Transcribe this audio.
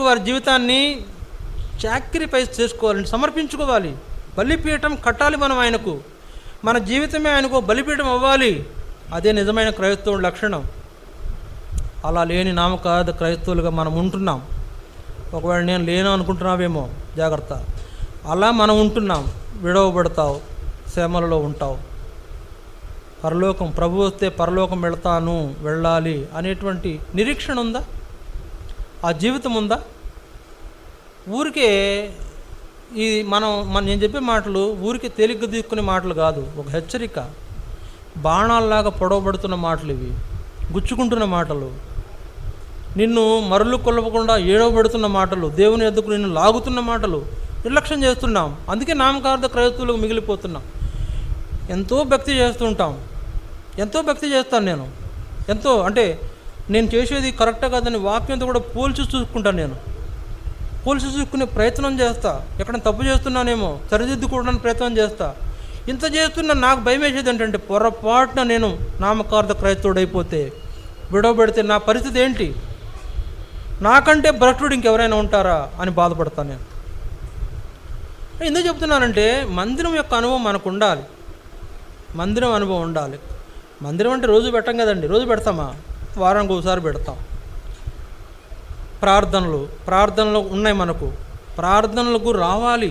వారి జీవితాన్ని సాక్రిఫైస్ చేసుకోవాలండి, సమర్పించుకోవాలి. బలిపీఠం కట్టాలి మనం ఆయనకు. మన జీవితమే ఆయనకు బలిపీఠం అవ్వాలి. అదే నిజమైన క్రైస్తవుడి లక్షణం. అలా లేని నామకార్థ క్రైస్తవులుగా మనం ఉంటున్నాం. ఒకవేళ నేను లేను అనుకుంటున్నావేమో, జాగ్రత్త. అలా మనం ఉంటున్నాం. విడవబడతావు, శ్రమలలో ఉంటావు. పరలోకం, ప్రభు వస్తే పరలోకం వెళ్ళాలి అనేటువంటి నిరీక్షణ ఉందా? ఆ జీవితం ఉందా? ఊరికే నేను చెప్పే మాటలు ఊరికే తేలిగ్గా తీసుకునే మాటలు కాదు, ఒక హెచ్చరిక. బాణాల్లాగా పొడవబడుతున్న మాటలు ఇవి, గుచ్చుకుంటున్న మాటలు, నిన్ను మరులు కొల్లకుండా ఏడవబడుతున్న మాటలు, దేవుని ఎద్దుకు నిన్ను లాగుతున్న మాటలు. నిర్లక్ష్యం చేస్తున్నాం. అందుకే నామకార్థ క్రైస్తవులకు మిగిలిపోతున్నాం. ఎంతో భక్తి చేస్తుంటాం, ఎంతో భక్తి చేస్తాను నేను. నేను చేసేది కరెక్టా కాదని వాక్యంతో కూడా పోల్చి చూసుకునే ప్రయత్నం చేస్తా. ఎక్కడ తప్పు చేస్తున్నానేమో సరిదిద్దుకోవడానికి ప్రయత్నం చేస్తా. ఇంత చేస్తున్నా నాకు భయం వేసేది ఏంటంటే, పొరపాటున నేను నామకార్థ క్రైస్తవుడు అయిపోతే, విడవబెడితే నా పరిస్థితి ఏంటి? నాకంటే భ్రష్టుడు ఇంకెవరైనా ఉంటారా అని బాధపడతాను నేను. ఎందుకు చెప్తున్నానంటే, మందిరం యొక్క అనుభవం మనకు ఉండాలి. మందిరం అనుభవం ఉండాలి. మందిరం అంటే రోజు పెట్టం కదండి. రోజు పెడతామా? వారానికి ఒకసారి పెడతాం. ప్రార్థనలు ఉన్నాయి మనకు. ప్రార్థనలకు రావాలి.